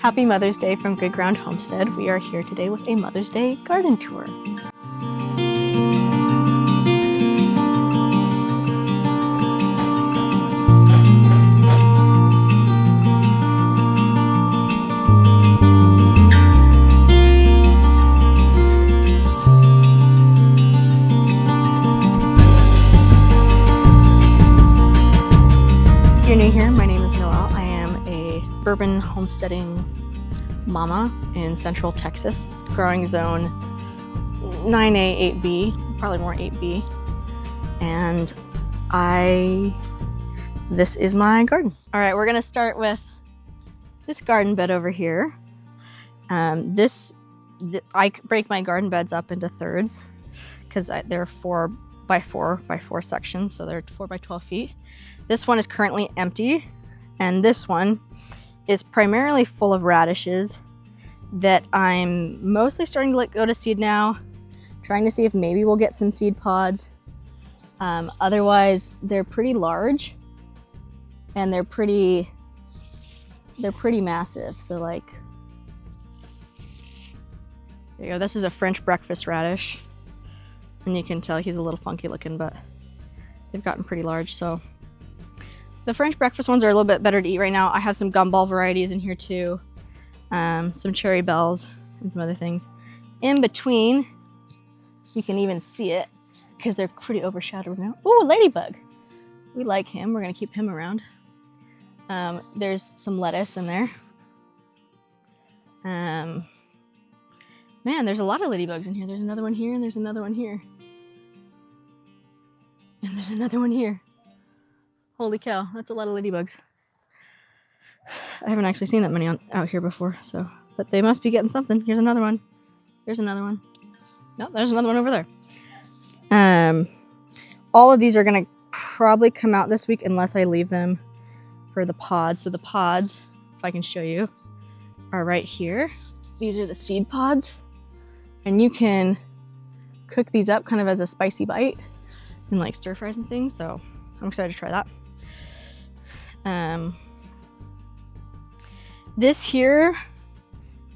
Happy Mother's Day from Good Ground Homestead. We are here today with a Mother's Day garden tour. If you're new here, my name is Noelle. I am a suburban homesteading mama in central Texas, growing zone 9A, 8B, probably more 8B. And this is my garden. All right, we're gonna start with this garden bed over here. I break my garden beds up into thirds because they're 4x4x4 sections, so they're 4x12 feet. This one is currently empty, and this one is primarily full of radishes that I'm mostly starting to let go to seed now, trying to see if maybe we'll get some seed pods. Otherwise, they're pretty large and they're pretty massive. So like, there you go. This is a French breakfast radish, and you can tell he's a little funky looking, but they've gotten pretty large. So the French breakfast ones are a little bit better to eat right now. I have some gumball varieties in here too, some cherry bells and some other things. In between, you can even see it because they're pretty overshadowed now. Oh, ladybug. We like him. We're gonna keep him around. There's some lettuce in there. Man, there's a lot of ladybugs in here. There's another one here, and there's another one here. And there's another one here. Holy cow, that's a lot of ladybugs. I haven't actually seen that many out here before, but they must be getting something. Here's another one. Here's another one. No, there's another one over there. All of these are gonna probably come out this week unless I leave them for the pods. So the pods, if I can show you, are right here. These are the seed pods, and you can cook these up kind of as a spicy bite and like stir fries and things. So I'm excited to try that. This here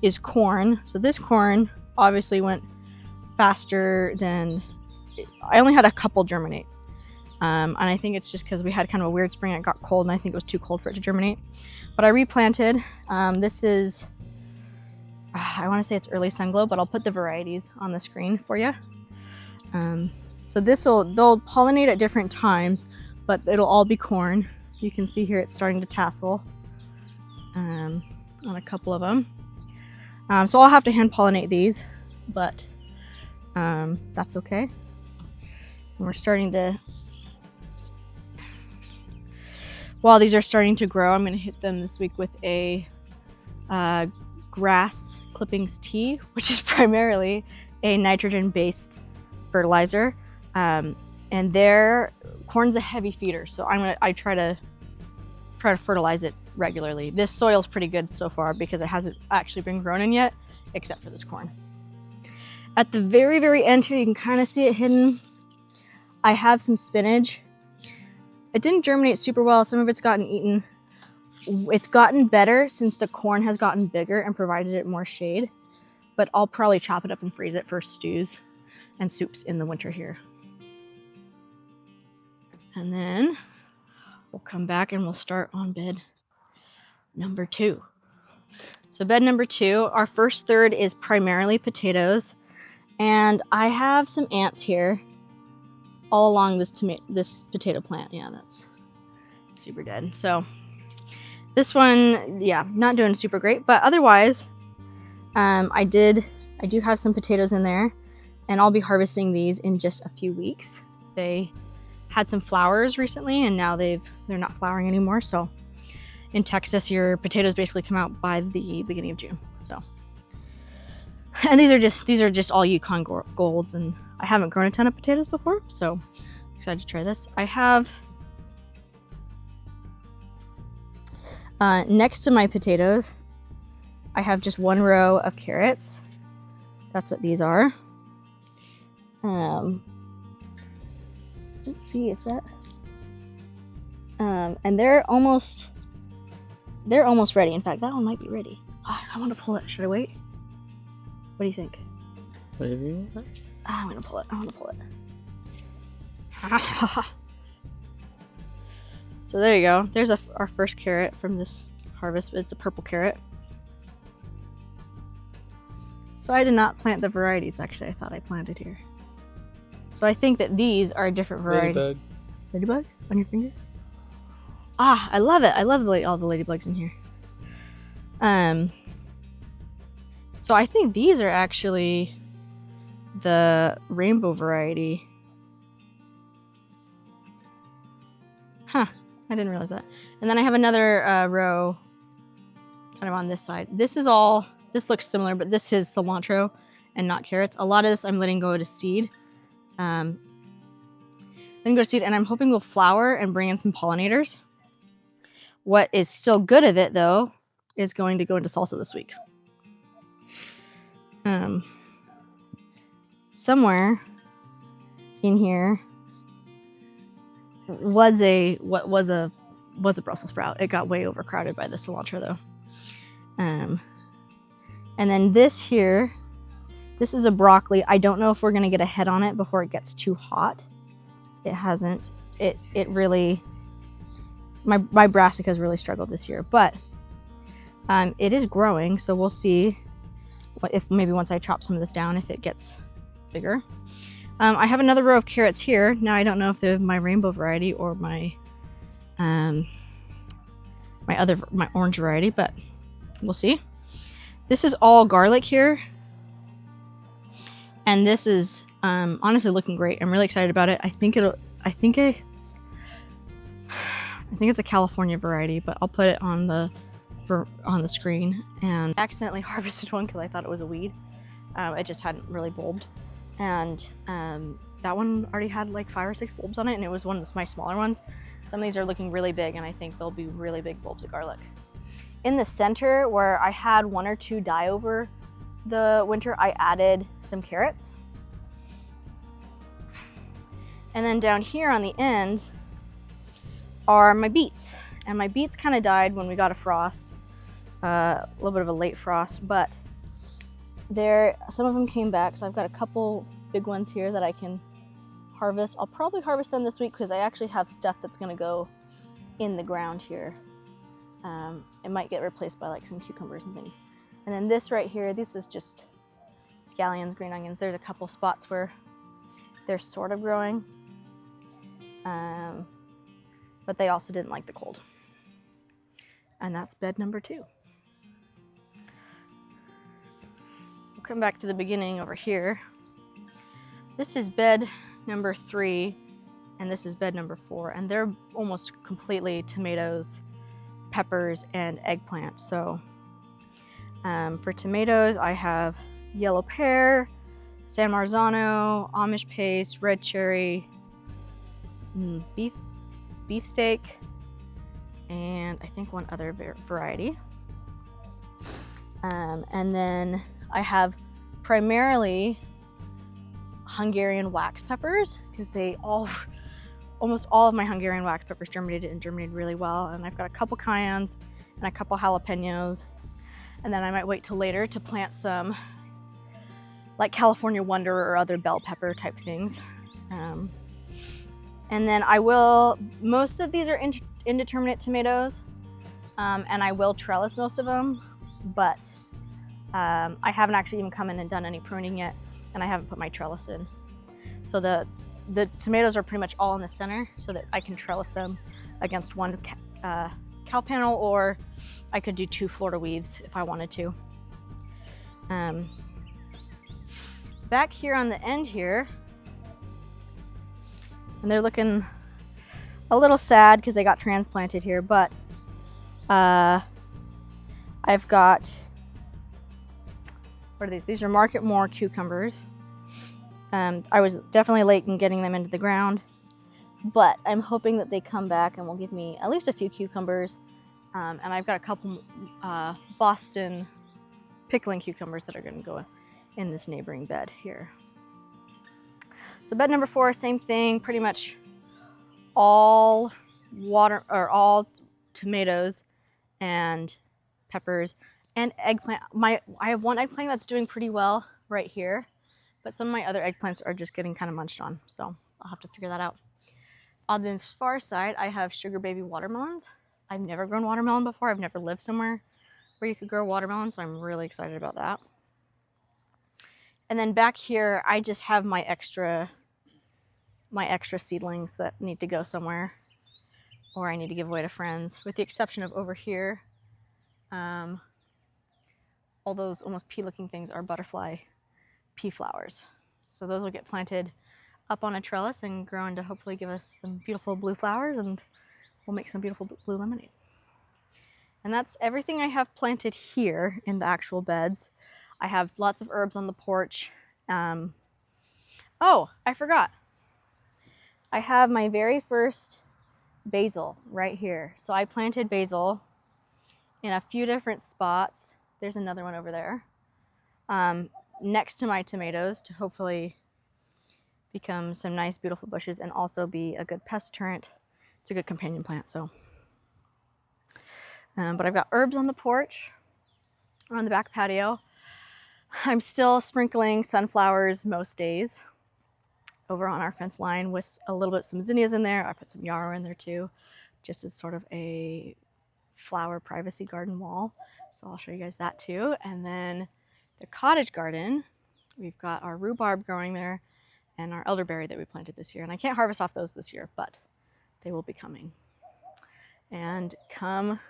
is corn. So this corn obviously went faster than, I only had a couple germinate. And I think it's just because we had kind of a weird spring. It got cold, and I think it was too cold for it to germinate. But I replanted. This is, I want to say it's early sunglow, but I'll put the varieties on the screen for you. So they'll pollinate at different times, but it'll all be corn. You can see here it's starting to tassel on a couple of them. So I'll have to hand pollinate these, but that's okay. And we're starting to, while these are starting to grow, I'm going to hit them this week with a grass clippings tea, which is primarily a nitrogen-based fertilizer. And corn's a heavy feeder, so I try to fertilize it regularly. This soil's pretty good so far because it hasn't actually been grown in yet, except for this corn. At the very, very end here, you can kind of see it hidden. I have some spinach. It didn't germinate super well. Some of it's gotten eaten. It's gotten better since the corn has gotten bigger and provided it more shade, but I'll probably chop it up and freeze it for stews and soups in the winter here. And then we'll come back and we'll start on bed number 2. So bed number 2, our first third is primarily potatoes. And I have some ants here all along this potato plant. Yeah, that's super dead. So this one, yeah, not doing super great, but otherwise, I do have some potatoes in there, and I'll be harvesting these in just a few weeks. They had some flowers recently, and now they're not flowering anymore. So in Texas, your potatoes basically come out by the beginning of June. So, and these are just all Yukon Golds, and I haven't grown a ton of potatoes before, so excited to try this. I have next to my potatoes, I have just one row of carrots. That's what these are. Let's see, is that? And they're almost ready. In fact, that one might be ready. Oh, I want to pull it. Should I wait? What do you think? Whatever you want. I'm gonna pull it. I want to pull it. So there you go. There's our first carrot from this harvest. It's a purple carrot. So I did not plant the varieties, actually. I thought I planted here. So I think that these are a different variety. Ladybug. Ladybug? On your finger? Ah, I love it. I love all the ladybugs in here. So I think these are actually the rainbow variety. Huh, I didn't realize that. And then I have another row kind of on this side. This looks similar, but this is cilantro and not carrots. A lot of this I'm letting go to seed. And I'm hoping will flower and bring in some pollinators. What is still good of it, though, is going to go into salsa this week. Somewhere in here was a Brussels sprout. It got way overcrowded by the cilantro, though. And then this here, this is a broccoli. I don't know if we're gonna get a head on it before it gets too hot. It hasn't. It really, my brassicas really struggled this year, but it is growing, so we'll see if maybe once I chop some of this down, if it gets bigger. I have another row of carrots here. Now I don't know if they're my rainbow variety or my my orange variety, but we'll see. This is all garlic here, and this is honestly looking great. I'm really excited about it. I think it's a California variety, but I'll put it on the screen. And I accidentally harvested one because I thought it was a weed. It just hadn't really bulbed, and that one already had like 5 or 6 bulbs on it, and it was one of my smaller ones. Some of these are looking really big, and I think they'll be really big bulbs of garlic. In the center, where I had 1 or 2 die over the winter, I added some carrots. And then down here on the end are my beets. And my beets kind of died when we got a frost, a little bit of a late frost, but some of them came back. So I've got a couple big ones here that I can harvest. I'll probably harvest them this week because I actually have stuff that's gonna go in the ground here. It might get replaced by like some cucumbers and things. And then this right here, this is just scallions, green onions. There's a couple spots where they're sort of growing, but they also didn't like the cold. And that's bed number 2. We'll come back to the beginning over here. This is bed number 3, and this is bed number 4, and they're almost completely tomatoes, peppers, and eggplant. So for tomatoes, I have yellow pear, San Marzano, Amish paste, red cherry, beefsteak, and I think one other variety. And then I have primarily Hungarian wax peppers, because almost all of my Hungarian wax peppers germinated really well. And I've got a couple cayennes and a couple jalapenos. And then I might wait till later to plant some like California Wonder or other bell pepper type things. And then most of these are indeterminate tomatoes, and I will trellis most of them, but I haven't actually even come in and done any pruning yet, and I haven't put my trellis in. So the tomatoes are pretty much all in the center so that I can trellis them against one cow panel, or I could do 2 Florida weeds if I wanted to. Back here on the end here, and they're looking a little sad because they got transplanted here, but I've got, what are these? These are Market More cucumbers. I was definitely late in getting them into the ground, but I'm hoping that they come back and will give me at least a few cucumbers. And I've got a couple Boston pickling cucumbers that are going to go in this neighboring bed here. So bed number 4, same thing, pretty much all tomatoes and peppers. and eggplant. I have one eggplant that's doing pretty well right here, but some of my other eggplants are just getting kind of munched on, so I'll have to figure that out. On this far side, I have sugar baby watermelons. I've never grown watermelon before. I've never lived somewhere where you could grow watermelon, so I'm really excited about that. And then back here, I just have my extra seedlings that need to go somewhere, or I need to give away to friends, with the exception of over here. All those almost pea-looking things are butterfly pea flowers. So those will get planted up on a trellis and grow into hopefully give us some beautiful blue flowers, and we'll make some beautiful blue lemonade. And that's everything I have planted here in the actual beds. I have lots of herbs on the porch. Oh, I forgot. I have my very first basil right here. So I planted basil in a few different spots. There's another one over there. Next to my tomatoes to hopefully become some nice, beautiful bushes and also be a good pest deterrent. It's a good companion plant, so. But I've got herbs on the porch, on the back patio. I'm still sprinkling sunflowers most days over on our fence line with a little bit some zinnias in there. I put some yarrow in there too, just as sort of a flower privacy garden wall. So I'll show you guys that too. And then the cottage garden, we've got our rhubarb growing there and our elderberry that we planted this year. And I can't harvest off those this year, but they will be coming. And come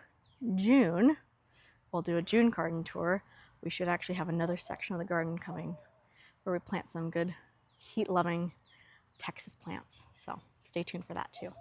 June, we'll do a June garden tour. We should actually have another section of the garden coming where we plant some good heat-loving Texas plants. So stay tuned for that too.